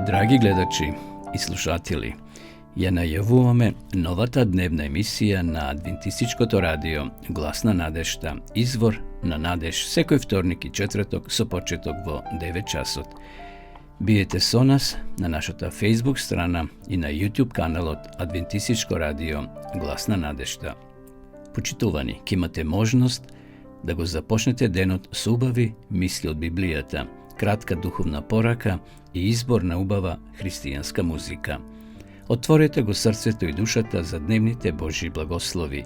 Драги гледачи и слушатели, ја најавуваме новата дневна емисија на Адвентистичкото радио Глас на надежта, извор на надеж, секој вторник и четврток со почеток во 9 часот. Биете со нас на нашата Facebook страна и на YouTube каналот Адвентистичко радио Глас на надежта. Почитувани, ќе имате можност да го започнете денот со убави мисли од Библијата, кратка духовна порака и избор на убава христијанска музика. Отворете го срцето и душата за дневните Божји благослови.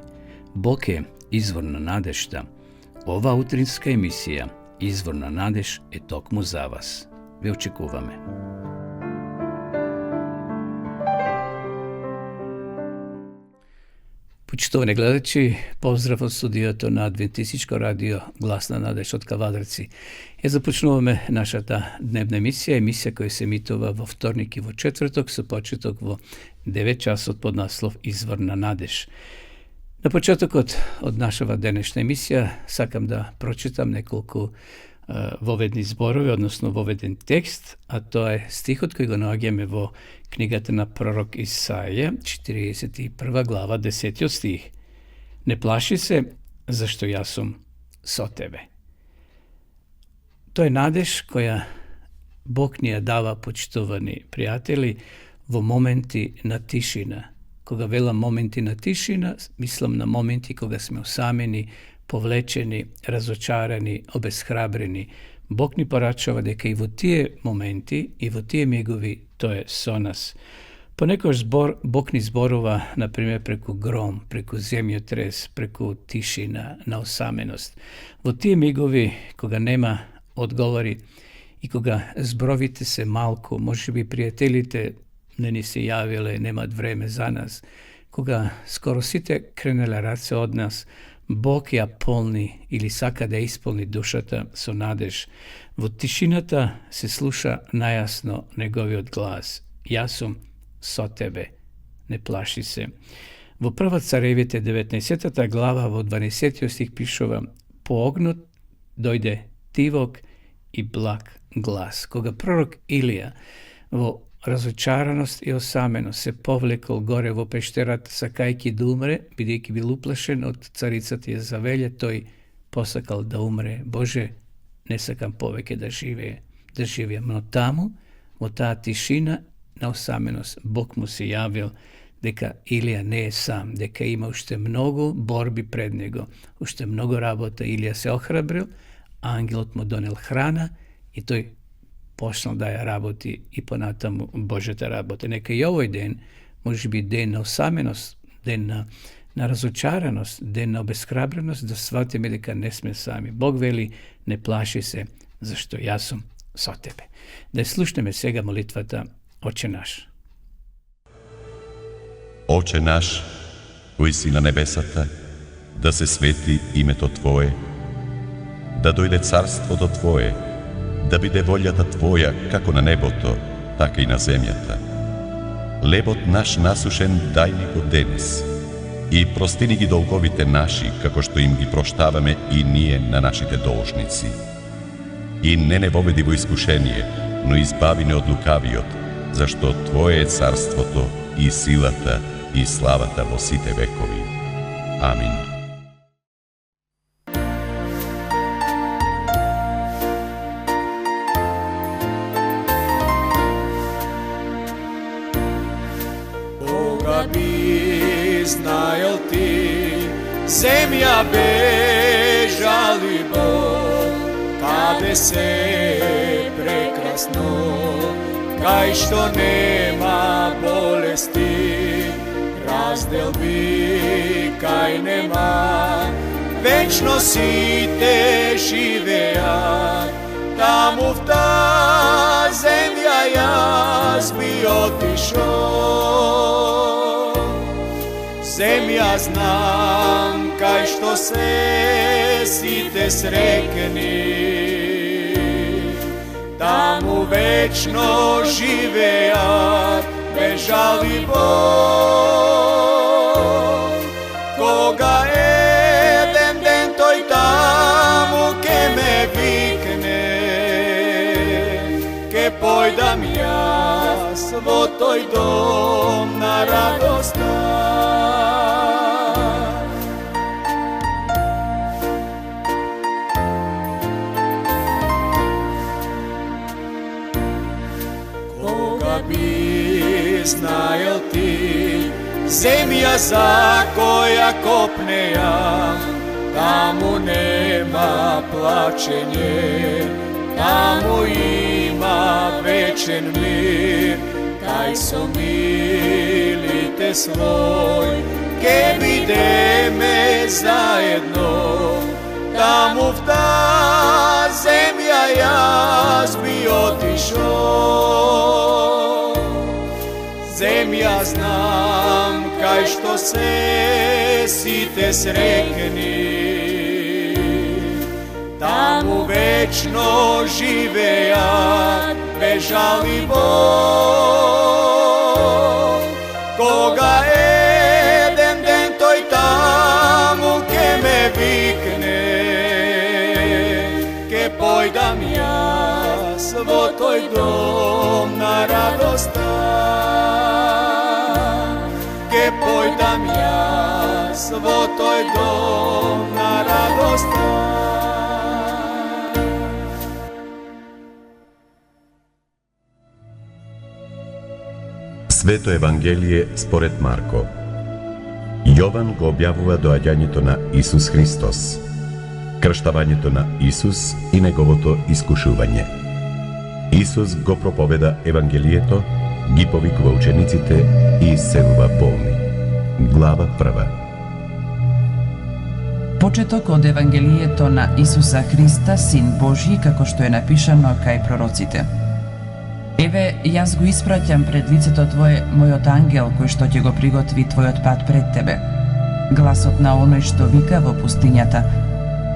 Бог е извор на надежта. Ова утринска емисија, Извор на надеж, е токму за вас. Ве очекуваме. Почитувани гледачи, поздрав од студиото на Адвентистичко радио Глас на надеж од Кавадарци. Ја започнуваме нашата дневна емисија која се емитува во вторник и во четврток со почеток во 9 часот под наслов Извор на надеж. На почетокот од нашава денешна емисија сакам да прочитам неколку воведни зборови, односно воведен текст, а тоа е стихот кој го наоѓаме во книгата на пророк Исаија, 41 глава, 10 стих. Не плаши се, зашто јас сум со тебе. Тоа е надеж која Бог ни ја дава, почитувани пријатели, во моменти на тишина. Кога велам моменти на тишина, мислам на моменти кога сме осамени, повлечени, разочарани, обесхрабрени. Бог ни порачува дека и во тие моменти, и во тие мигови тој е со нас. Понекогаш Бог ни зборува, например, преку гром, преку земјотрес, преку тишина, на осаменост. Во тие мигови, кога нема одговори и кога зборовите се малку, можеби пријателите не ни се јавиле, немат време за нас, кога скоро сите кренеле раце од нас, Бог ја полни или сака да исполни душата со надеж. Во тишината се слуша најасно неговиот глас. Јас сум со тебе, не плаши се. Во Прва Царевите 19 глава во 12 стих пишува: по огнот дојде тивок и благ глас. Кога пророк Илија во разочараност и осаменост се повлекол горе во пештерата сакајќи да умре, бидејќи бил уплашен од царицата Језавелја, тој посакал да умре. Боже, не сакам повеќе да живеам. Но таму, во таа тишина на осаменост, Бог му се јавил дека Илија не е сам, дека има уште многу борби пред него, уште многу работа. Илија се охрабрил, ангелот му донел храна и тој почнал да ја работи и понатаму Божјата работа. Нека и овој ден, може би ден на осаменост, ден на разочараност, ден на обесхрабреност, да сватиме дека не сме сами. Бог вели: не плаши се, зашто јас сум со тебе. Да слушнеме сега молитвата Оче наш. Оче наш, кој си на небесата, да се свети името Твое, да дојде царството Твое, да биде волјата Твоја како на небото, така и на земјата. Лебот наш насушен дај ни го денес и простини ги долговите наши, како што им ги проштаваме и ние на нашите должници. И не воведи во искушение, но избави не од лукавиот, зашто Твое е царството и силата и славата во сите векови. Амин. Знаел ти, земја бежали Бог, каде се прекрасно, кај што нема болести, разделби кај нема, вечно сите живеат, таму в таа земја јас би отишол. Земја знам, кај што се сите срекни, таму вечно живеат, бежали Бог. Кога еден ден тој таму ке ме викне, ке појдам јас во тој дом на радоста. Кога би знаел ти земја за која копнеа, таму нема плачење, таму има вечен мир, кај со милите свој ке бидеме заедно. Таму в та земја јас би отишол. Земја знам кај што се сите срекни, таму вечно живеат без жал и бол. Кога еден ден тој таму ке ме викне, ке појдам јас во тој дом на радоста. Ке појдам јас во тој дом на радоста. Свето Евангелие според Марко. Јован го објавува доаѓањето на Исус Христос, крштавањето на Исус и неговото искушување. Исус го проповеда Евангелието, ги повикува учениците и исцелува болни. Глава 1. Почеток од Евангелието на Исуса Христа, Син Божи, како што е напишано кај пророците. Еве, јас го испраќам пред лицето Твое мојот ангел, кој што ќе го приготви Твојот пат пред Тебе. Гласот на оној што вика во пустињата: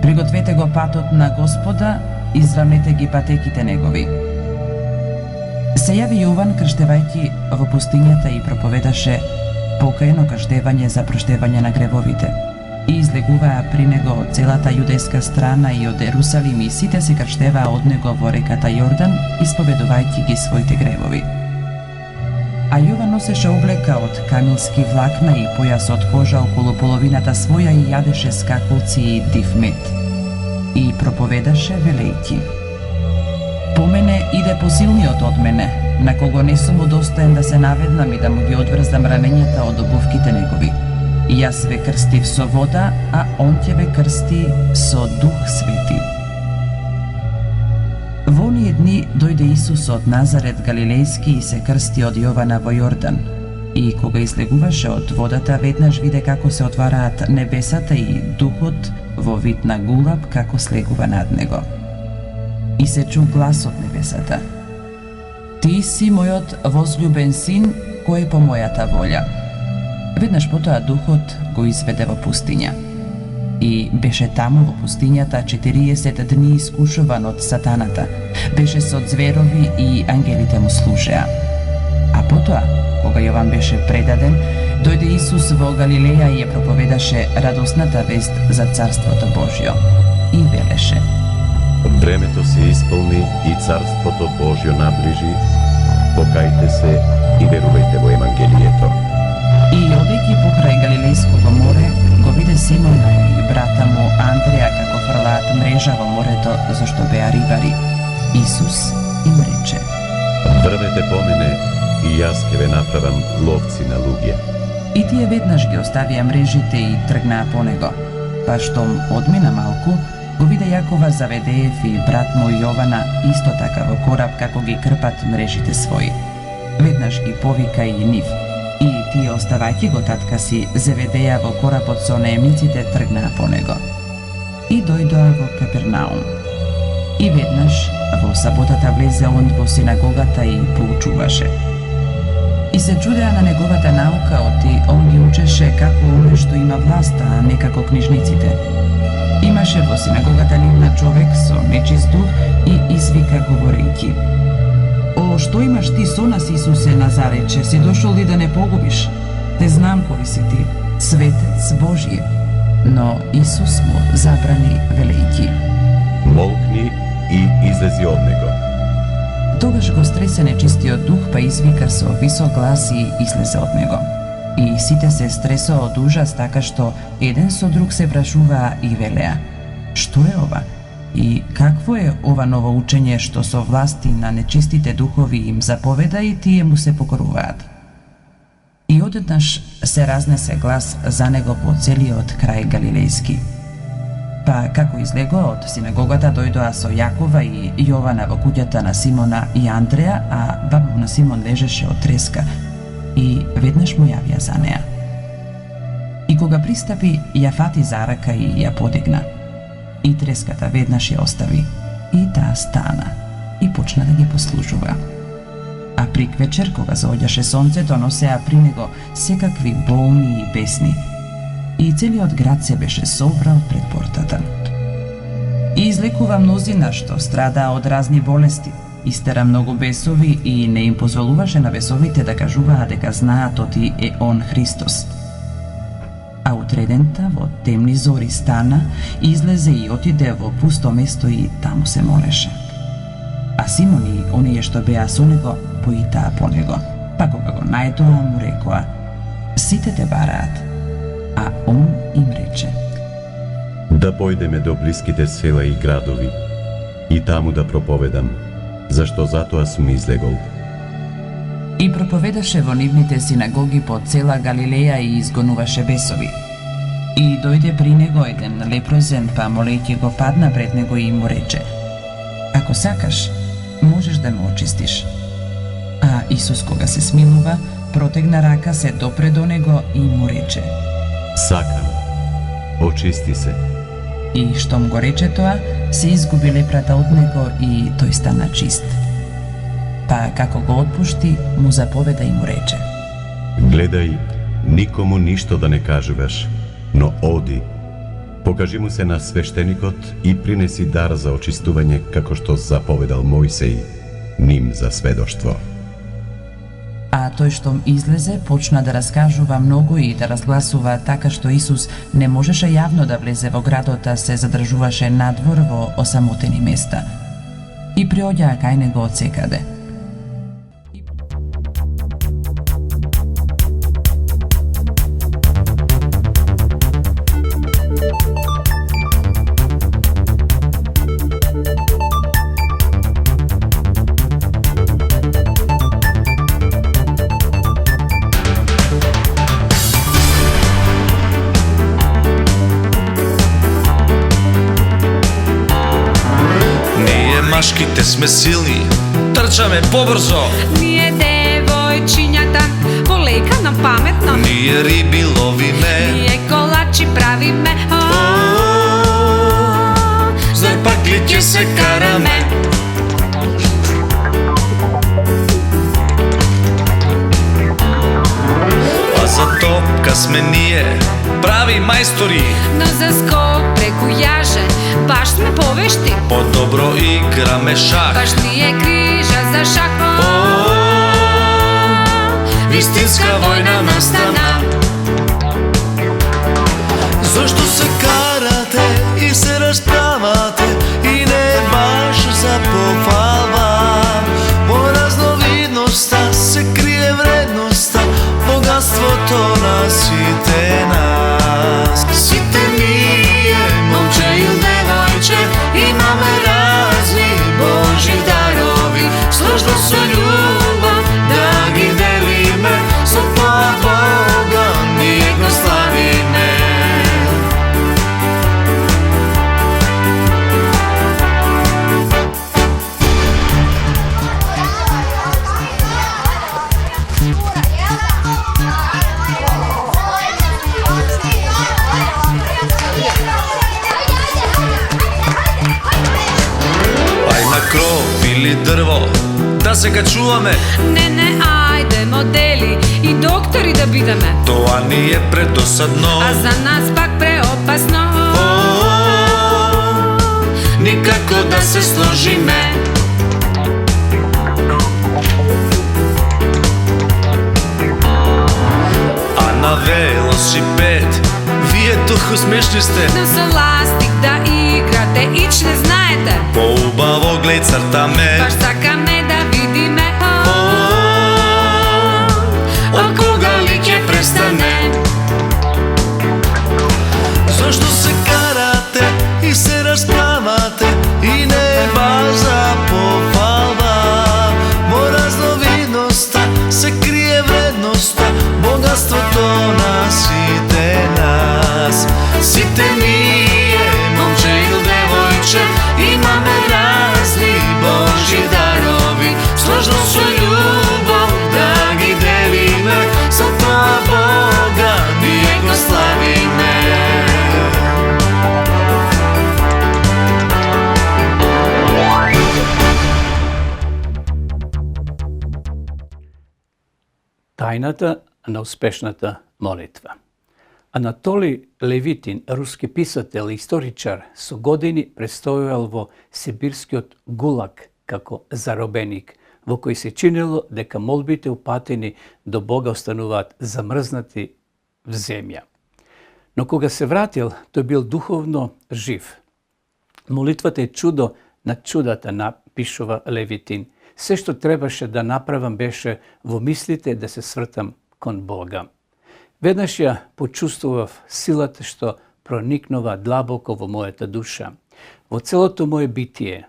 пригответе го патот на Господа, изравнете ги патеките негови. Се јави Јован крштевајќи во пустињата и проповедаше покајно крштевање за проштевање на гревовите. И излегуваа при него од целата јудејска страна и од Ерусалим, и сите се крштеваа од него во реката Јордан, исповедувајќи ги своите гревови. А Јован носеше облека од камилски влакна и појас од кожа околу половината своја и јадеше скакулци и див мед. И проповедаше велејќи: по мене иде посилниот од мене, на кого не сум удостоен да се наведнам и да му ги одврзам раменјата од обувките негови. Јас ве крстив со вода, а он ќе ве крсти со Дух Свети. Во оние дни дојде Исус од Назарет Галилејски и се крсти од Јована во Јордан. И кога излегуваше од водата, веднаш виде како се отвараат небесата и Духот во вид на гулаб како слегува над него. И се чу глас од небесата: ти си мојот возљубен син, кој е по мојата волја. Веднаш потоа Духот го изведе во пустиња. И беше таму во пустињата 40 дни искушуван од сатаната. Беше со зверови и ангелите му служеа. А потоа, кога Јован беше предаден, дојде Исус во Галилеја и ја проповедаше радосната вест за Царството Божјо. И велеше: времето се исполни и Царството Божјо наближи, покајте се и верувајте во Евангелието. И одејќи покрај Галилејското море, го виде Симона и брата му Андреја како фрлаат мрежа во морето, зашто беа рибари. Исус им рече: врвете по мене и јас ќе ве направам ловци на луѓе. И тие веднаш ги оставија мрежите и тргнаа по него. Па штом одмина малку, го виде Јакова, Заведеев и брат му Јована исто така во кораб како ги крпат мрежите своји. Веднаш ги повика и нив. И тие, оставајќи го татка си Зеведеја во коработ со наемниците, тргнаа по него. И дојдоа во Капернаум. И веднаш во саботата влезе он во синагогата и поучуваше. И се чудеа на неговата наука, оти он ги учеше како оној што има власт, а не како книжниците. Имаше во синагогата нивна човек со нечист дух и извика говорејќи: о, што имаш ти со нас, Исусе Назарече, си дошол ли да не погубиш? Те знам кој си ти, светец Божје. Но Исус му забрани велејќи: молкни и излези од него. Тогаш го стресе нечистиот дух, па извика со висок глас и излезе од него. И сите се стресоа од ужас, така што еден со друг се прашуваа и велеа: што е ова? И какво е ова ново учење што со власти на нечистите духови им заповеда и тие му се покоруваат? И одеднаш се разнесе глас за него по целиот крај Галилејски. Па како излегоа од синагогата, дојдоа со Јакова и Јована во куќата на Симона и Андреја, а баба на Симон лежеше од треска и веднаш му јавија за неа. И кога пристапи, ја фати за рака и ја подигна. И треската веднаш ја остави, и таа стана и почна да ги послужува. А прик вечер, кога заоѓаше сонцето, носеа при него секакви болни и бесни, и целиот град се беше собрал пред портата. И излекува мнозина што страдаа од разни болести, истера многу бесови и не им позволуваше на бесовите да кажуваат дека знаат оти е он Христос. А утредента во темни зори стана, излезе и отиде во пусто место и таму се молеше. А Симон и оние што беа со него поитаа по него, па кога го најдоа му рекоа: сите те бараат. А он им рече: Да појдеме до блиските села и градови и таму да проповедам, зашто затоа сум излегол. И проповедаше во нивните синагоги по цела Галилеја и изгонуваше бесови. И дојде при него еден лепрозен, па молејќи го падна пред него и му рече: ако сакаш, можеш да ме очистиш. А Исус, кога се смилува, протегна рака, се допре до него и му рече: Сакам, очисти се. И штом го рече тоа, се изгуби лепрата од него и тој стана чист. Па како го отпушти, му заповеда и му рече: Гледај, никому ништо да не кажуваш, но оди, покажи му се на свештеникот и принеси дар за очистување како што заповедал Мојсеј, ним за сведоштво. А тој штом излезе, почна да раскажува многу и да разгласува, така што Исус не можеше јавно да влезе во градот, а се задржуваше надвор во осамотени места. И приоѓаа кај него од секаде. Машките сме силни, трчаме побрзо. Ние девојчињата волејка на паметно. Ние риби ловиме. Ние колачи правиме. Зар пак ли ќе се караме? Па за топка сме ние, прави мајстори. Но за скок преку јаже, баш сме повешти. По-добро играме шах. Баш ни е крижа за шах. Вистинска војна настана. Зошто се карате и се расправате и не баш за похвала? По разновидноста се крие вредноста, богатството на сите нас. Сите ние, момче и девојче, имаме разни Божи дарови, сложно со љубов да ги делиме, со тоа Бога ние го славиме. Кров или дрво, да се качуваме. Не, ајде модели и доктори да бидеме. Тоа ни е предосадно, А за нас пак преопасно. Никако да се сложиме. А на велосипед, вие толку смешни сте. Но со ластик да играте, ич не знаете. Поубаво глед цртаме. Баш сакаме да Имаме разни Божи дарови, сложно со љубов да ги делиме, со тоа Бога ние го славиме. Тајната на успешната молитва. Анатолий Левитин, руски писател и историчар, со години престојувал во сибирскиот ГУЛАГ како заробеник, во кој се чинело дека молбите упатени до Бога остануваат замрзнати в земја. Но кога се вратил, тој бил духовно жив. Молитвата е чудо на чудата, напишува Левитин. Се што требаше да направам беше во мислите да се свртам кон Бога. Веднаш ја почувствував силата што проникнува длабоко во мојата душа, во целото моје битие,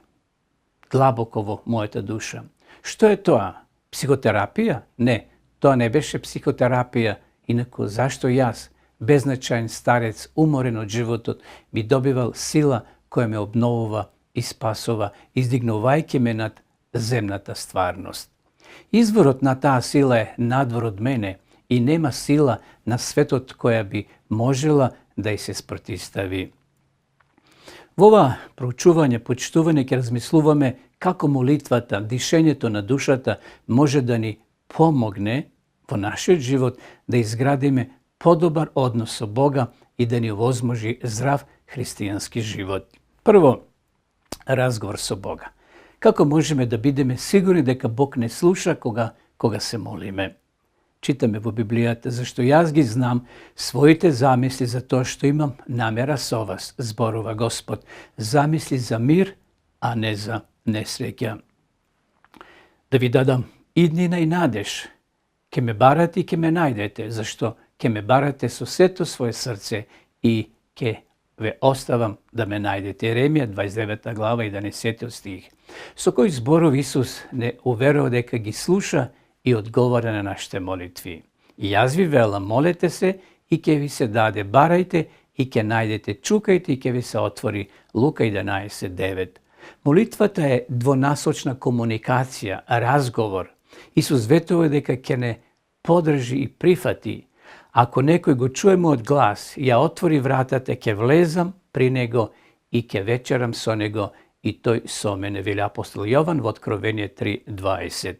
длабоко во мојата душа. Што е тоа? Психотерапија? Не, тоа не беше психотерапија, инаку зашто јас, беззначаен старец, уморен од животот, би добивал сила која ме обновува и спасува, издигнувајќи ме над земната стварност. Изворот на таа сила е надвор од мене и нема сила на светот која би можела да й се спротистави. Во ова проучување, почитување ќе размислуваме како молитвата, дишењето на душата може да ни помогне во нашиот живот да изградиме подобар однос со Бога и да ни овозможи здрав христијански живот. Прво, разговор со Бога. Како можеме да бидеме сигурни дека Бог не слуша кога се молиме? Читаме во Библијата, зашто јас ги знам своите замисли за тоа што имам намера со вас, зборува Господ, замисли за мир, а не за несреќа. Да ви дадам иднина и надеж, ке ме барате и ке ме најдете, зашто ке ме барате со сето своје срце и ке ве оставам да ме најдете. Еремија 29 глава 11 стих. Со кој зборов Исус не уверува дека ги слуша и одговара на нашите молитви. И јас ви велам, молете се и ќе ви се даде, барајте и ќе најдете, чукајте и ќе ви се отвори. Лука 11:9. Молитвата е двонасочна комуникација, разговор. Исус ветува дека ќе не подржи и прифати. Ако некој го чуе мојот глас, ја отвори вратата, ќе влезам при него и ќе вечерам со него и тој со мене, вели апостол Јован во Откровение 3:20.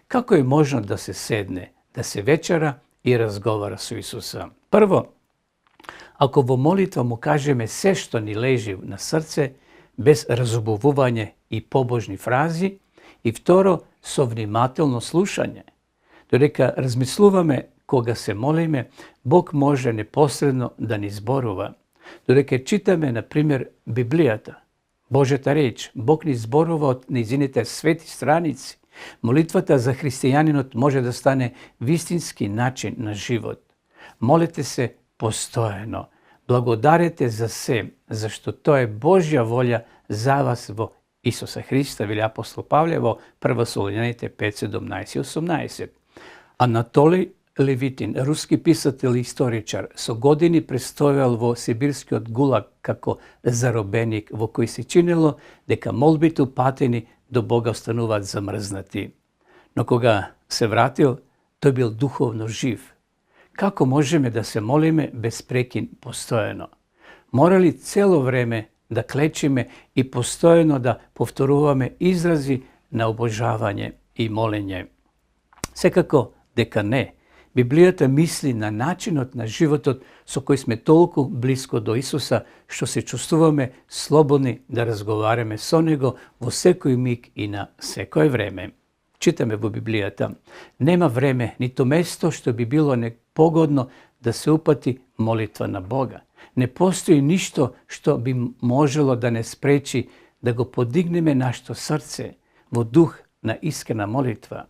Како е можно да се седне, да се вечера и разговара со Исуса? Прво, ако во молитва му кажеме се што ни лежи на срце, без разубавување и побожни фрази, и второ, со внимателно слушање. Додека размислуваме кога се молиме, Бог може непосредно да ни зборува. Додека читаме, например, Библијата, Божјата реч, Бог ни зборува од нејзините свети страници. Молитвата за христијанинот може да стане вистински начин на живот. Молете се постојано. Благодарете за се, зашто тоа е Божја волја за вас во Исуса Христа, вели апостол Павле во 1 Солуњаните 5:17-18. Анатолий Левитин, руски писател и историчар, со години престојал во сибирскиот ГУЛАГ како заробеник, во кој се чинело дека молбите упатени до Бога остануваат замрзнати. Но кога се вратил, тој бил духовно жив. Како можеме да се молиме без прекин постојано? Морали цело време да клечиме и постојано да повторуваме изрази на обожавање и молење? Секако дека не. Библијата мисли на начинот на животот со кој сме толку блиско до Исуса, што се чувствуваме слободни да разговараме со Него во секој миг и на секое време. Читаме во Библијата, нема време, нито место што би било непогодно да се упати молитва на Бога. Не постои ништо што би можело да не спречи да го подигнеме нашето срце во дух на искрена молитва.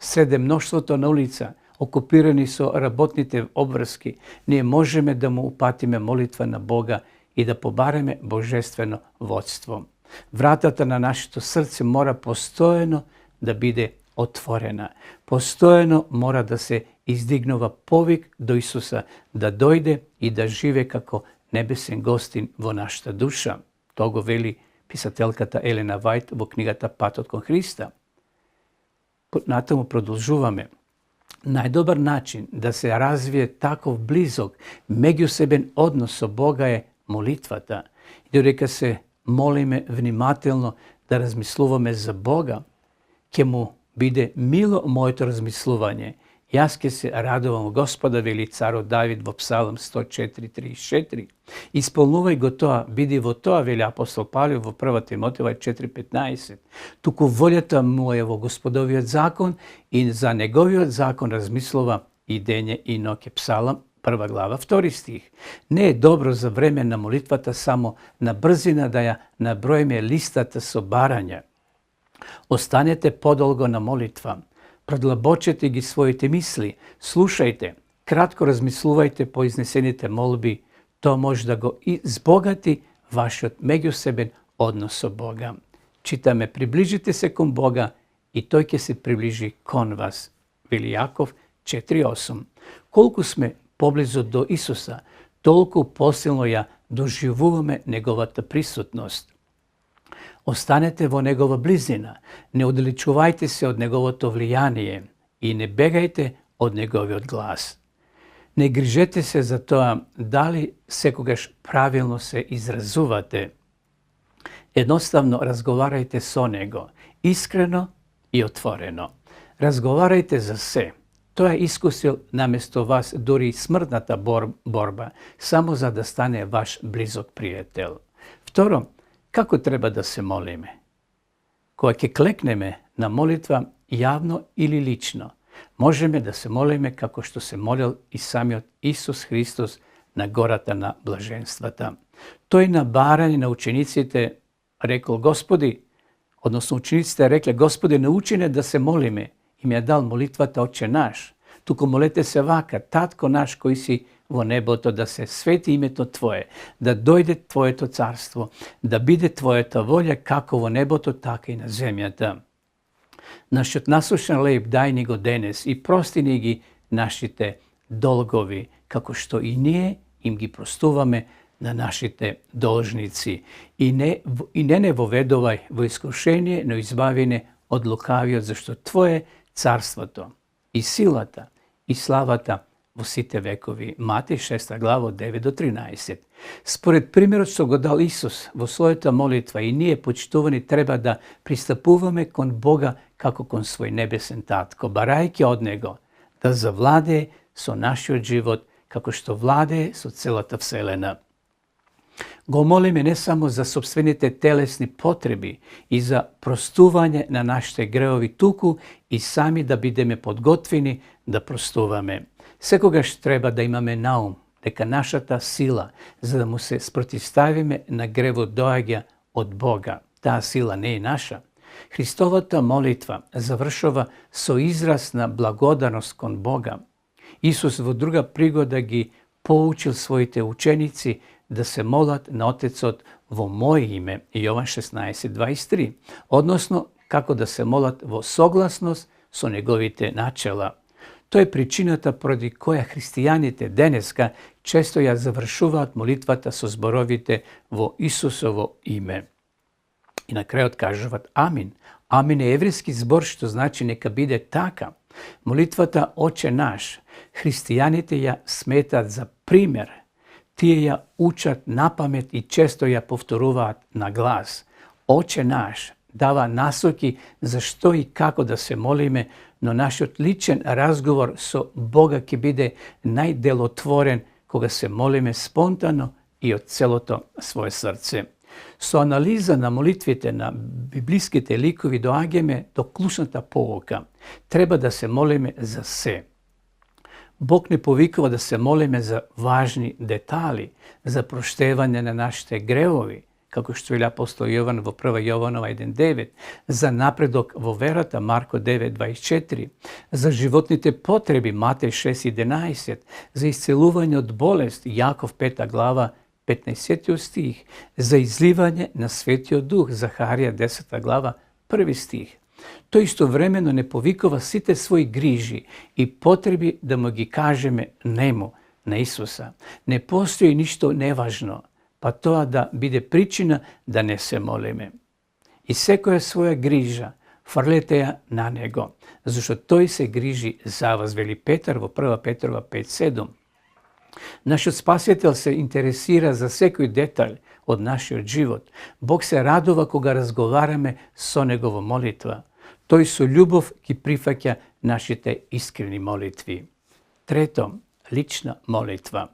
Среде мноштвото на улица, окупирани со работните обврски, ние можеме да му упатиме молитва на Бога и да побареме божествено водство. Вратата на нашето срце мора постојано да биде отворена. Постојано мора да се издигнува повик до Исуса, да дојде и да живе како небесен гостин во нашата душа. Тоа го вели писателката Елена Вајт во книгата Патот кон Христа. Натаму продолжуваме. Најдобар начин да се развие таков близок меѓусебен однос со Бога е молитвата. И додека се молиме внимателно да размислуваме за Бога, ќе му биде мило моето размислување. Јас ќе се радувам Господа, вели царот Давид во Псалм 104:34. Исполнувај го тоа, биди во тоа, вели апостол Павле во 1 Тимотева 4:15. Туку волјата му е во Господовиот закон и за неговиот закон размислува и дење и ноќе. Псалм 1 глава 2 стих. Не е добро за време на молитвата само на брзина да ја наброиме листата со барања. Останете подолго на молитва. Продлабочете ги своите мисли, слушајте, кратко размислувајте по изнесените молби, тоа може да го избогати вашиот меѓусебен однос со Бога. Читаме, приближите се кон Бога и тој ќе се приближи кон вас. Вели Јаков 4:8. Колку сме поблизу до Исуса, толку посилно ја доживуваме неговата присутност. Останете во негова близина, не оддалечувајте се од неговото влијание и не бегајте од неговиот глас. Не грижете се за тоа дали секогаш правилно се изразувате. Едноставно разговарајте со него, искрено и отворено. Разговарајте за се. Тоа искусил наместо вас дури и смртната борба, само за да стане ваш близок пријател. Второ, како треба да се молиме? Кога ќе клекнеме на молитва јавно или лично, можеме да се молиме како што се молил и самиот Исус Христос на гората на блаженствата. Тој на барање на учениците рекол Господи, односно учениците рекле Господи, научи не да се молиме, и ми ја дал молитвата Отче наш. Туку молете се вака, Татко наш кој си во небото, да се свети името Твое, да дојде Твоето царство, да биде Твојата волја како во небото, така и на земјата. Нашиот насушен леб дај ни го денес и прости ни ги нашите долгови, како што и ние им ги простуваме на нашите должници. И не воведувај во искушение, но избави не од лукавиот, зашто Твое царството и силата и славата во сите векови. Матеј 6 глава 9 до 13. Според примерот што го дал Исус во својата молитва, и ние, почитувани, треба да пристапуваме кон Бога како кон свој небесен татко, барајќи од Него да завладее со нашиот живот, како што владее со целата вселена. Го молиме не само за собствените телесни потреби и за простување на нашите греови, туку и сами да бидеме подготвени да простуваме. Секогаш треба да имаме наум дека нашата сила за да му се спротивставиме на гревот доаѓа од Бога. Таа сила не е наша. Христовата молитва завршува со израз на благодарност кон Бога. Исус во друга пригода ги поучил своите ученици да се молат на Отецот во Моје име, Јован 16:23, односно како да се молат во согласност со неговите начела. Тоа е причината поради која христијаните денеска често ја завршуваат молитвата со зборовите во Исусово име. И на крајот кажуваат Амин. Амин е еврејски збор што значи нека биде така. Молитвата Отче наш, христијаните ја сметат за пример. Тие ја учат напамет и често ја повторуваат на глас. Отче наш дава насоки за што и како да се молиме, но нашиот личен разговор со Бога ќе биде најделотворен кога се молиме спонтано и од целото свое срце. Со анализа на молитвите на библиските ликови доаѓаме до клучната поука. Треба да се молиме за се. Бог не повикува да се молиме за важни детали, за проштевање на нашите гревови, како што вели апостол Јован во 1 Јованова 1:9, за напредок во верата Марко 9:24, за животните потреби Матеј 6:11, за исцелување од болест Јаков 5 глава 15 стих, за изливање на Светиот Дух Захарија 10 глава 1 стих. Тој истовремено не повикува сите своји грижи и потреби да му ги кажеме нему, на Исуса. Не постои ништо неважно. па тоа да биде причина да не се молиме. И секоја своја грижа фрлете ја на него, зашто тој се грижи за вас, вели Петар во 1 Петрова 5:7. Нашиот Спасител се интересира за секој детаљ од нашиот живот. Бог се радува кога разговараме со него во молитва. Тој со љубов ги прифаќа нашите искрени молитви. Трето, лична молитва.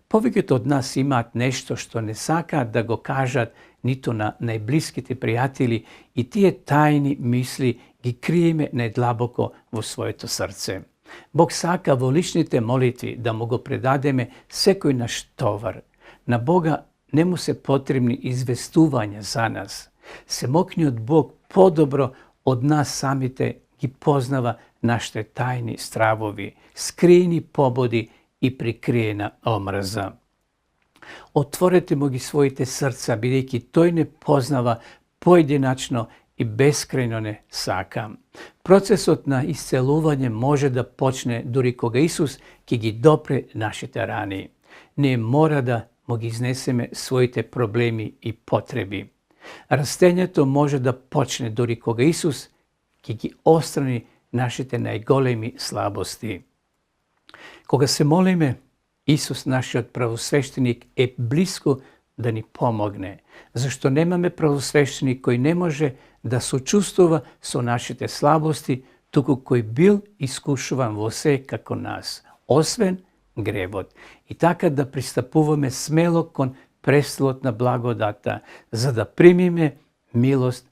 Повеќето од нас имаат нешто што не сакаат да го кажат ниту на најблиските пријатели и тие тајни мисли ги криеме најдлабоко во своето срце. Бог сака во личните молитви да му го предадеме секој наш товар. На Бога не му се потребни известувања за нас. Семокниот Бог подобро од нас самите ги познава нашите тајни стравови, скриени пободи и прикриена омрза. Отворете му ги своите срца, бидејќи тој не познава поединачно и бескрајно не сака. Процесот на исцелување може да почне дури кога Исус ќе ги допре нашите рани. Ние мора да му ги изнесеме своите проблеми и потреби. Растењето може да почне дури кога Исус ќе ги отстрани нашите најголеми слабости. Кога се молиме, Исус, нашиот правосвещеник, е блиско да ни помогне, зашто немаме правосвещеник кој не може да сочувствува со нашите слабости, туку кој бил искушуван во се како нас, освен гревот. И така да пристапуваме смело кон престолот на благодата, за да примиме милост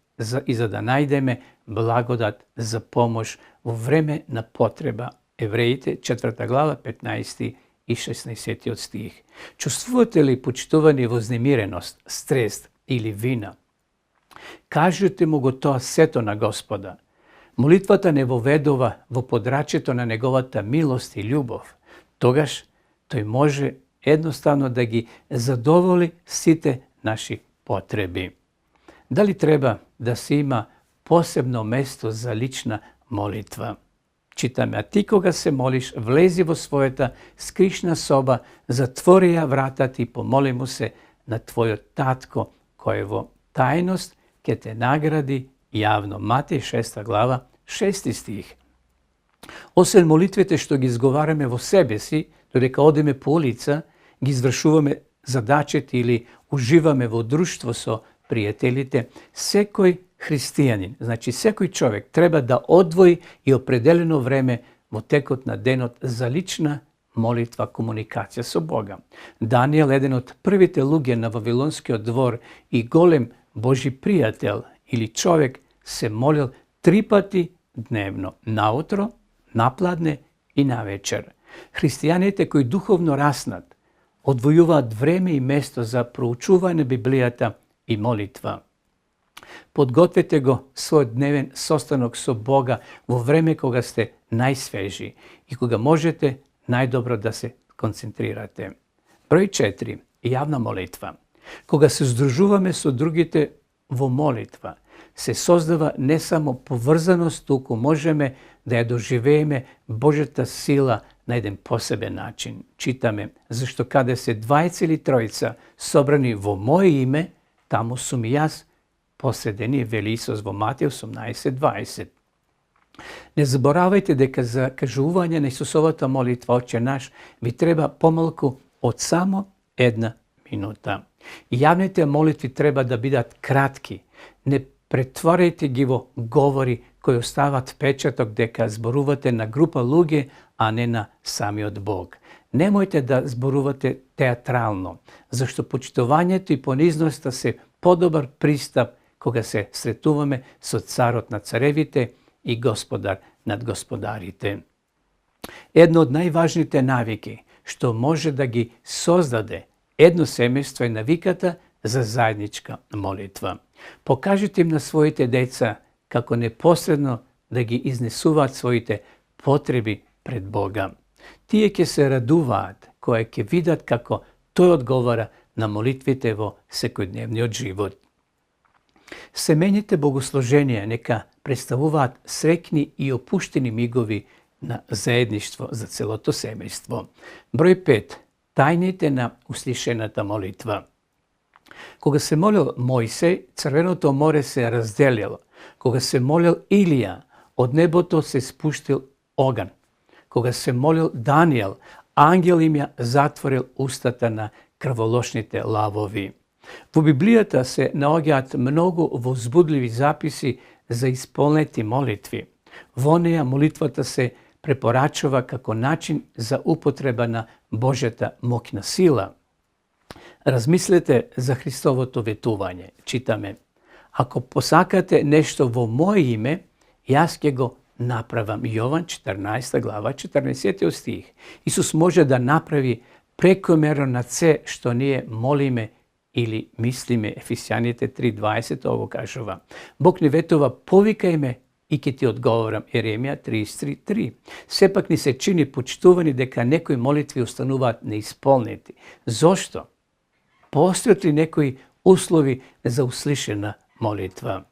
и за да најдеме благодат за помош во време на потреба. Евреите, 4 глава, 15 и 16 стих. Чувствувате ли, почитувани, вознемиреност, стрес или вина? Кажете му го тоа сето на Господа. Молитвата не воведува во подрачето на неговата милост и љубов. Тогаш тој може едноставно да ги задоволи сите наши потреби. Дали треба да се има посебно место за лична молитва? Читаме, а ти кога се молиш, влези во својата скришна соба, затвори ја вратата и помоли му се на твојот татко, кој во тајност ќе те награди јавно. Матеј 6 глава, 6 стих. Освен молитвите што ги изговараме во себе си, додека одиме по улица, ги извршуваме задачите или уживаме во друштво со пријателите, секој христијанин, значи секој човек, треба да одвои и определено време во текот на денот за лична молитва, комуникација со Бога. Даниел, еден од првите луѓе на Вавилонскиот двор и голем Божи пријател или човек, се молил 3 пати дневно, наутро, напладне и навечер. Христијаните кои духовно раснат, одвојуваат време и место за проучување на Библијата и молитва. Подгответе го својот дневен состанок со Бога во време кога сте најсвежи и кога можете најдобро да се концентрирате. Број 4. Јавна молитва. Кога се здружуваме со другите во молитва, се создава не само поврзаност, туку можеме да ја доживееме Божјата сила на еден посебен начин. Читаме, зашто каде се двајца или тројца собрани во моје име, таму сум и јас посредени, вели Исус во Матеј 18:20. Не заборавајте дека за кажување на Исусовата молитва Отче наш ви треба помалку од само 1 минута. Јавните молитви треба да бидат кратки. Не претворајте ги во говори кои остават впечаток дека зборувате на група луѓе, а не на самиот Бог. Немојте да зборувате театрално, зашто почитувањето и понизноста се подобар пристап кога се сретуваме со царот на царевите и господар над господарите. Едно од најважните навики што може да ги создаде едно семејство е навиката за заедничка молитва. Покажете им на своите деца како непосредно да ги изнесуваат своите потреби пред Бога. Тие ќе се радуваат кога ќе видат како тој одговара на молитвите во секојдневниот живот. Семејните богослуженија нека представуваат среќни и опуштени мигови на заедништво за целото семејство. Број 5. Тајните на услишената молитва. Кога се молил Мојсей, Црвеното море се разделило. Кога се молил Илија, од небото се спуштил оган. Кога се молил Даниел, ангел им ја затворил устата на крволошните лавови. Во Библијата се наоѓаат многу возбудливи записи за исполнети молитви. Во неја молитвата се препорачува како начин за употреба на Божјата моќна сила. Размислете за Христовото ветување. Читаме: ако посакате нешто во моје име, јас ќе го направам. Јован 14 глава 14 стих. Исус може да направи прекомерно на се што ние молиме или мислиме. Ефесијаните 3:20 ово кажува. Бог ни ветува: повикај ме и ќе ти одговорам. Еремија 33:3. Сепак ни се чини почитувани дека некои молитви остануваат неисполнети. Зошто? Постојат ли некои услови за услишена молитва?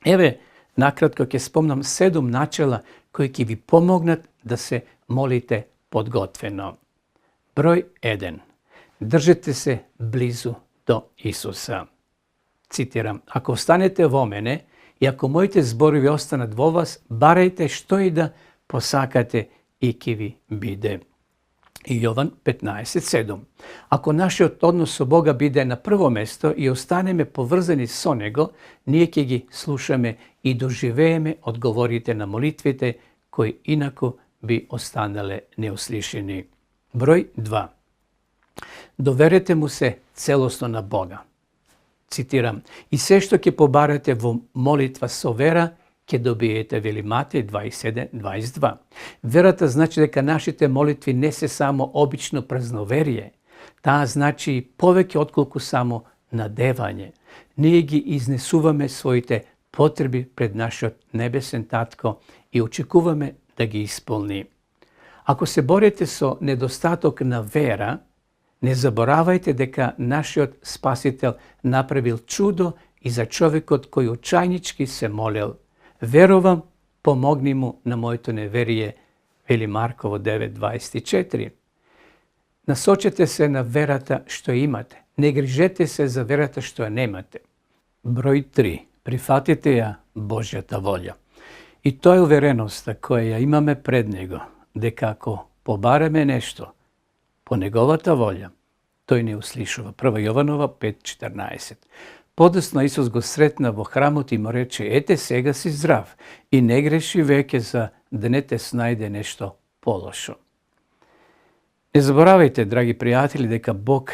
Еве, накратко ќе спомнам 7 начела кои ќе ви помогнат да се молите подготвено. Број 1. Држете се близу до Исуса. Цитирам: ако останете во мене и ако моите зборови останат во вас, барајте што и да посакате и ќе ви биде. И Јован 15:7. Ако нашиот однос со Бога биде на прво место и останеме поврзани со Него, ние ќе ги слушаме и доживееме одговорите на молитвите кои инаку би останале неуслишени. Број 2. Доверете му се целосно на Бога. Цитирам: и се што ќе побарате во молитва со вера, ќе добиете, вели Матеј 27:22. Верата значи дека нашите молитви не се само обично празноверие. Таа значи и повеќе отколку само надевање. Ние ги изнесуваме своите потреби пред нашиот небесен татко и очекуваме да ги исполни. Ако се борите со недостаток на вера, не заборавајте дека нашиот Спасител направил чудо и за човекот кој очајнички се молел. Верувам, помогни му на моето неверие, вели Марково 9:24. Насочете се на верата што имате. Не грижете се за верата што ја немате. Број 3. Прифатите ја Божјата волја. И тоа е увереноста која ја имаме пред Него, дека ако побараме нешто по Неговата волја, тој не услишува. 1 Јованова 5:14. Подоцна Исус го сретна во храмот и му рече: ете, сега си здрав и не греши веќе за да не те снајде нешто полошо. Не заборавајте, драги пријатели, дека Бог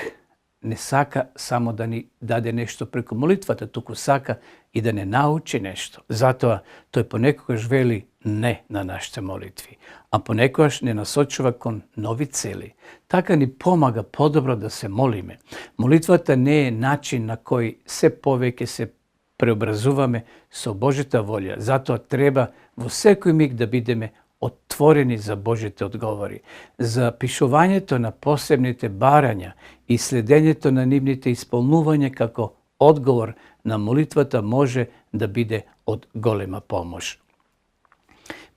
не сака само да ни даде нешто преку молитвата, туку сака и да не научи нешто. Затоа тој понекогаш вели не на нашите молитви, а понекогаш не насочува кон нови цели. Така ни помага подобро да се молиме. Молитвата не е начин на кој се повеќе се преобразуваме со Божјата волја. Затоа треба во секој миг да бидеме отворени за Божите одговори, за пишувањето на посебните барања и следењето на нивните исполнување како одговор на молитвата може да биде од голема помош.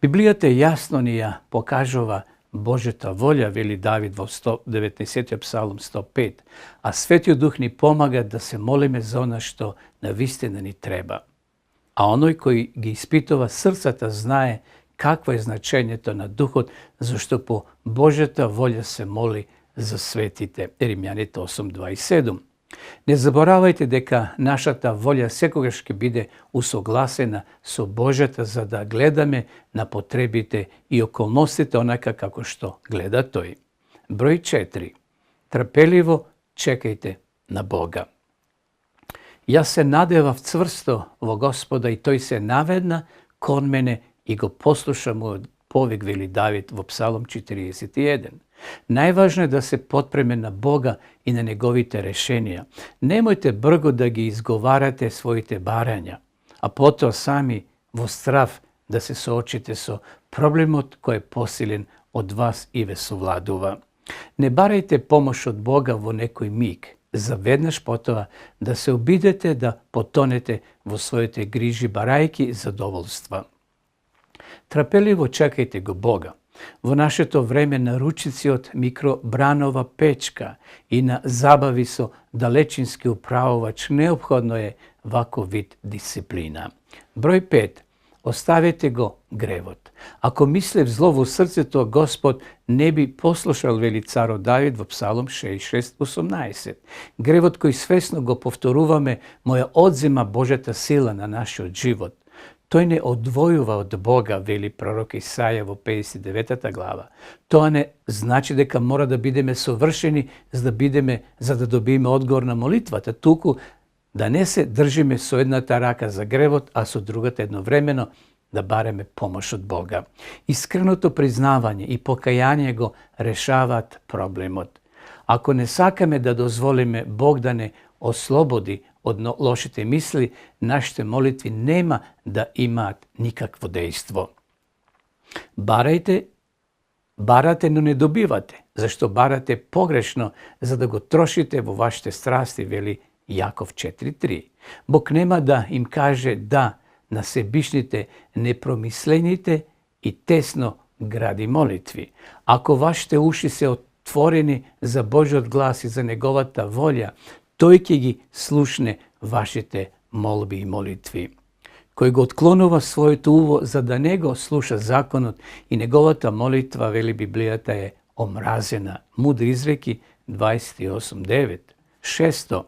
Библијата јасно ни ја покажува Божјата волја, вели Давид во 119 псалом 105, а Светиот Дух ни помага да се молиме за она што навистина ни треба. А оној кој ги испитува срцата знае какво е значењето на Духот, зашто по Божјата волја се моли за светите. Римјаните 8:27. Не заборавајте дека нашата волја секогаш ќе биде усогласена со Божјата за да гледаме на потребите и околностите онака како што гледа Тој. Број 4. Трпеливо чекајте на Бога. Јас се надевав цврсто во Господа и Тој се наведна кон мене и го послуша мојот повик, вели Давид во Псалом 41. Најважно е да се потпреме на Бога и на Неговите решенија. Немојте брго да ги изговарате своите барања, а потоа сами во страв да се соочите со проблемот кој е посилен од вас и ве совладува. Не барајте помош од Бога во некој миг, заведнаш потоа да се обидете да потонете во своите грижи барајки задоволства. Трпеливо чекајте го Бога. Во нашето време на ручици од микробранова печка и на забави со далечински управувач неопходно е вако вид дисциплина. Број 5. Оставете го гревот. Ако мислев зло во срцето, Господ не би послушал, вели царот Давид во Псалом 66:18. Гревот кој свесно го повторуваме му ја одзема Божјата сила на нашиот живот. Тој не одвојува од Бога, вели пророк Исаја во 59 глава. Тоа не значи дека мора да бидеме совршени за да добиеме одговор на молитвата, туку да не се држиме со едната рака за гревот, а со другата едновремено да бареме помош од Бога. Искреното признавање и покаяние го решаваат проблемот. Ако не сакаме да дозволиме Бог да не ослободи од лошите мисли, нашите молитви нема да имаат никакво дејство. Барате, но не добивате. Зашто барате погрешно, за да го трошите во вашите страсти, вели Јаков 4:3. Бог нема да им каже да на себишните, непромислените и тесно гради молитви. Ако вашите уши се отворени за Божјиот глас и за неговата волја, тој ќе ги слушне вашите молби и молитви. Кој го отклонува своето уво за да не го слуша законот и неговата молитва, вели Библијата, е омразена. Мудри изреки 28:9. 6.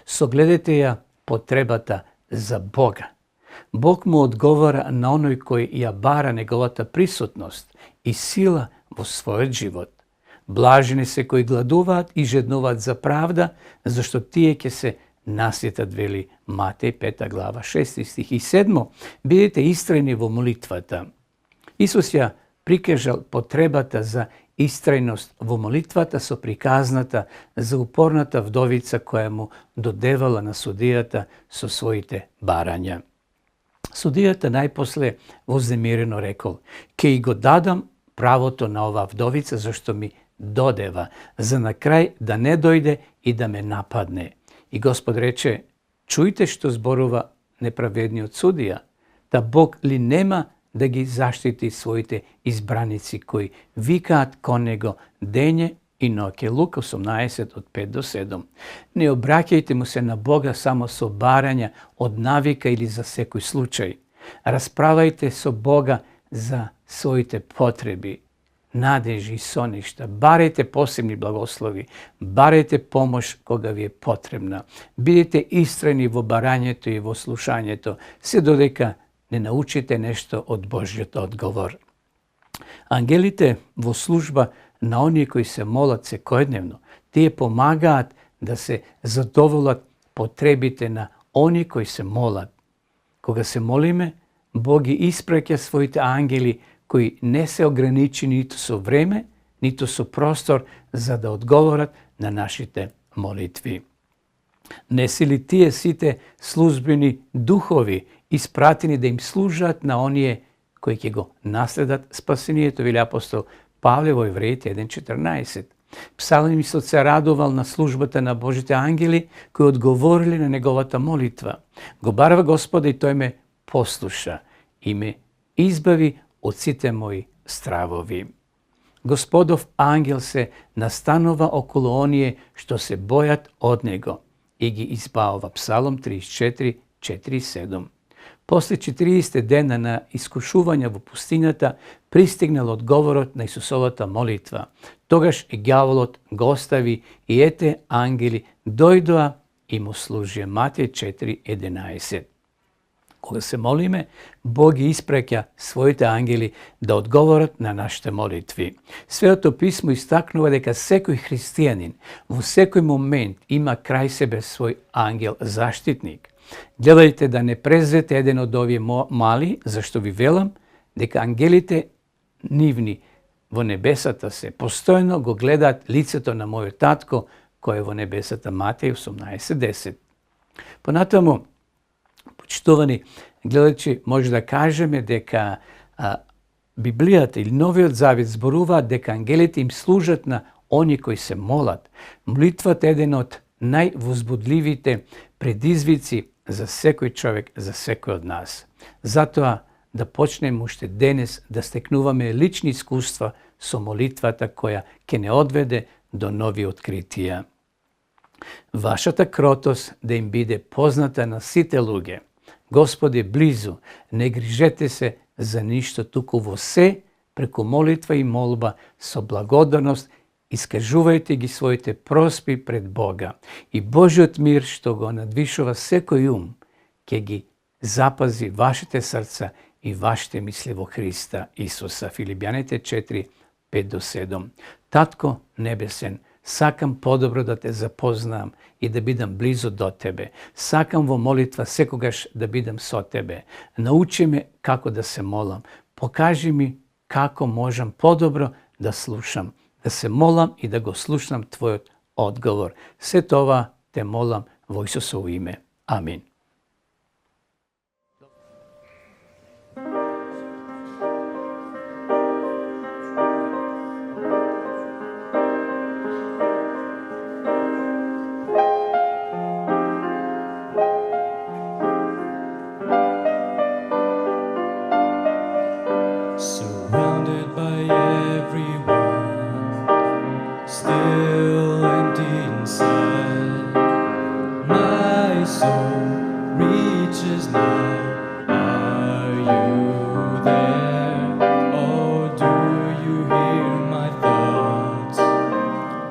Согледете ја потребата за Бога. Бог му одговара на оној кој ја бара неговата присутност и сила во својот живот. Блажени се кои гладуваат и жеднуваат за правда, зашто тие ќе се наситат, вели Матеј 5 глава 6 стих. И 7. Бидете истрајни во молитвата. Исус ја прикажал потребата за истрајност во молитвата со приказната за упорната вдовица која му додевала на судијата со своите барања. Судијата најпосле вознемирено рекол: "Ке и го дадам правото на оваа вдовица зашто ми додева, за на крај да не дојде и да ме нападне." И Господ рече: "Чујте што зборува неправедниот судија, да Бог ли нема да ги заштити своите избраници кои викаат кон него дење и ноќе." Лука 18 од 5 до 7. Не обраќајте му се на Бога само со барања од навика или за секој случај. Расправајте со Бога за своите потреби, надежи и соништа. Барајте посебни благослови, барајте помош кога ви е потребна. Бидете истрајни во барањето и во слушањето, се додека не научите нешто од Божјиот одговор. Ангелите во служба на оние кои се молат секојдневно, тие помагаат да се задоволат потребите на оние кои се молат. Кога се молиме, Бог ги испраќа своите ангели кои не се ограничени ниту со време, ниту со простор за да одговорат на нашите молитви. Не се ли тие сите службени духови испратени да им служат на оние кои ќе го наследат спасението, вели апостол Павле во Евреите 1:14. Псалмистот се радувал на службата на Божите ангели кои одговорили на неговата молитва. Го барва Господа и тој ме послуша и ме избави од сите мои стравови. Господов ангел се настанува околу оние што се бојат од него и ги избавува. Псалом 34, 4-7. После 40 дена на искушување во пустината пристигнал одговорот на Исусовата молитва. Тогаш ѓаволот го остави и ете ангели дојдоа и му служија. Матеј 4:11. Кога се молиме, Бог ги испраќа своите ангели да одговорат на нашите молитви. Светото писмо истакнува дека секој христијанин во секој момент има крај себе свој ангел заштитник. Гледајте да не презрете еден од овие мали, зашто ви велам дека ангелите нивни во небесата се постојно го гледаат лицето на мојот татко кој е во небесата. Матеј 18:10. Понатаму, почитувани гледачи, може да кажеме дека Библијата или Новиот Завет зборуваат дека ангелите им служат на они кои се молат. Молитвата е еден од највозбудливите предизвици за секој човек, за секој од нас. Затоа да почнеме уште денес да стекнуваме лични искуства со молитвата која ќе не одведе до нови откритија. Вашата кротост да им биде позната на сите луѓе. Господ е близу, не грижете се за ништо, туку во се, преку молитва и молба, со благодарност, искажувајте ги своите просби пред Бога. И Божиот мир, што го надвишува секој ум, ќе ги запази вашите срца и вашите мисли во Христа Исуса. Филипјаните 4, 5-7. Татко небесен, сакам подобро да те запознам и да бидам близо до тебе. Сакам во молитва секогаш да бидам со тебе. Научи ме како да се молам. Покажи ми како можам подобро да слушам, да се молам и да го слушам твојот одговор. Се това те молам во Исусово име. Амин. Surrounded by everyone, still empty inside. My soul reaches now. Are you there? Oh, do you hear my thoughts?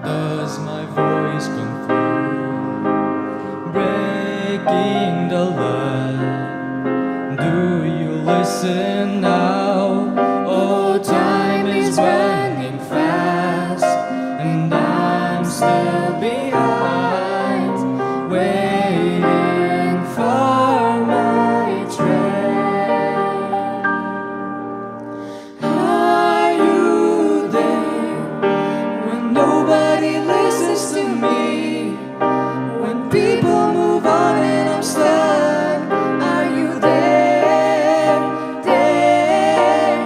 Does my voice come through? Breaking the lie. Do you listen now? Oh, time is running fast, and I'm still behind, waiting for my train. Are you there when nobody listens to me? When people move on and I'm stuck, are you there? There?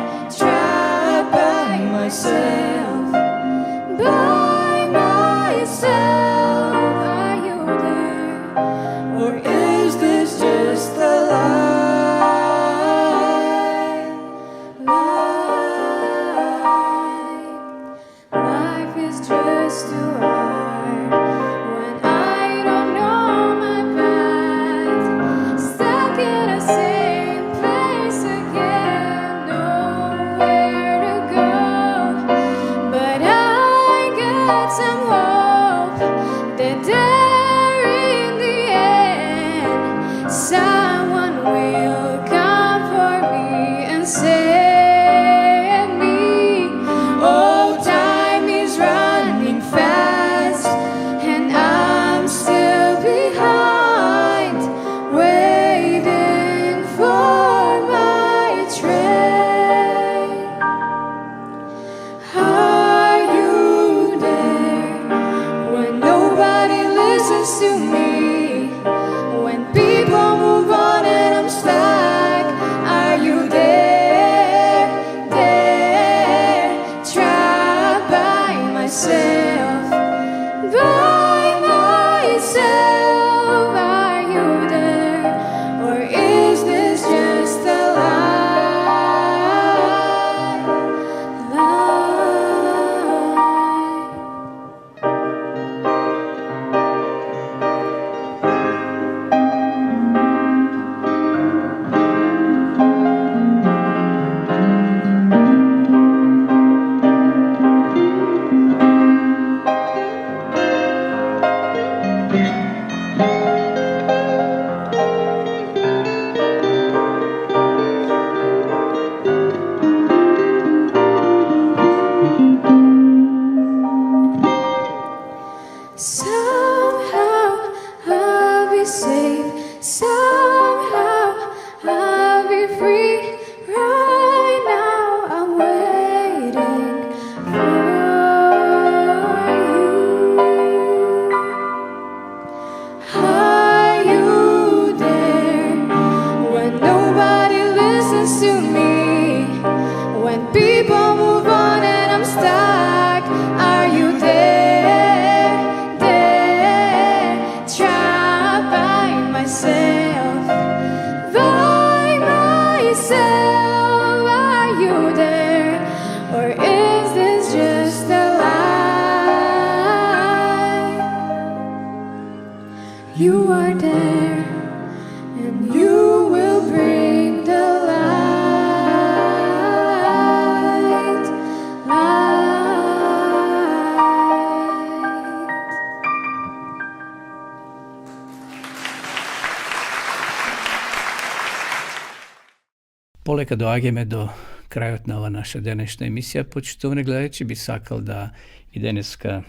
Полека доаѓаме до крајот на ова наша денешна емисија. Почитувани гледачи, би сакал да и денеска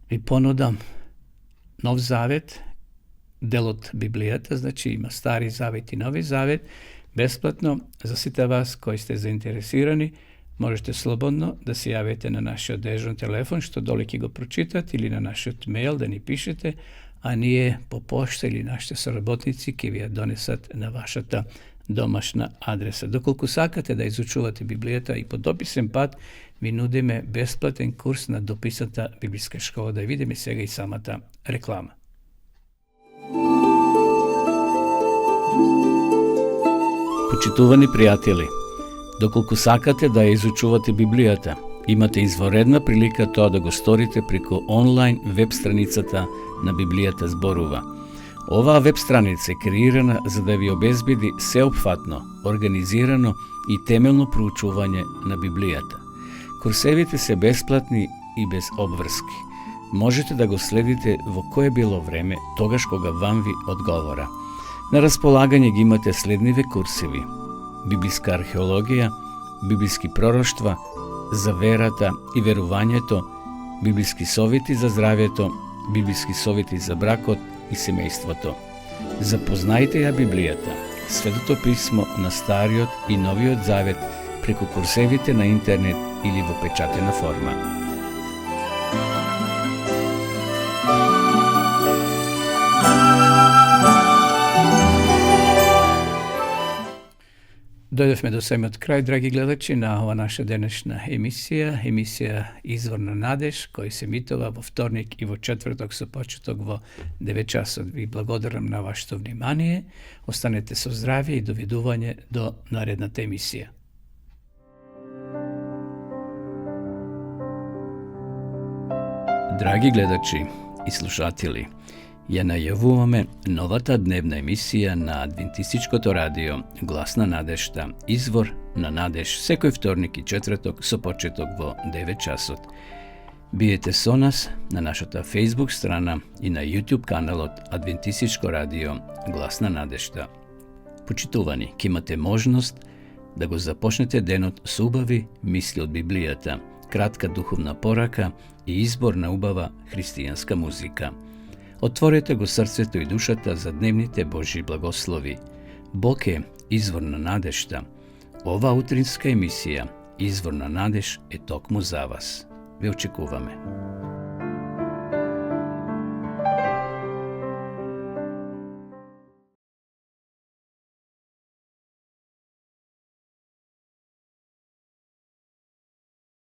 ви понудам Нов Завет, дел од Библијата, значи има Стари Завет и Нови Завет, бесплатно за сите вас кои сте заинтересирани. Можете слободно да се јавите на нашиот дежурен телефон, што доле ќе го прочитат, или на нашиот мејл да ни пишете, а ние по пошта или нашите соработници ќе ви ја донесат на вашата домашна адреса. Доколку сакате да изучувате Библијата и по дописен пат, ви нудиме бесплатен курс на дописната библиска школа. Да видиме сега и самата реклама. Почитувани пријатели, доколку сакате да ја изучувате Библијата, имате изворедна прилика тоа да го сторите преку онлайн веб страницата на Библијата зборува. Оваа веб страница е креирана за да ви обезбеди сеопфатно, организирано и темелно проучување на Библијата. Курсевите се бесплатни и без обврски. Можете да го следите во кое било време, тогаш кога вам ви одговора. На располагање ги имате следниве курсеви: библиска археологија, библиски пророштва, за верата и верувањето, библиски совети за здравјето, библиски совети за бракот и семејството. Запознајте ја Библијата, Светото писмо на Стариот и Новиот Завет преку курсевите на интернет или во печатена форма. Дојдовме до самиот крај, драги гледачи, на ова наша денешна емисија Извор на надеж, кој се емитува во вторник и во четврток со почеток во 9 часот. Ви благодарам на вашето внимание. Останете со здравје и довидување до наредната емисија. Драги гледачи и слушатели, ја најавуваме новата дневна емисија на Адвентистичкото радио Глас на надежта, Извор на надеж, секој вторник и четврток со почеток во 9 часот. Биете со нас на нашата Facebook страна и на YouTube каналот Адвентистичко радио Глас на надежта. Почитувани, ќе имате можност да го започнете денот со убави мисли од Библијата, кратка духовна порака и избор на убава христијанска музика. Отворете го срцето и душата за дневните Божји благослови. Бог е извор на надежта. Ова утринска емисија, Извор на надеж, е токму за вас. Ве очекуваме.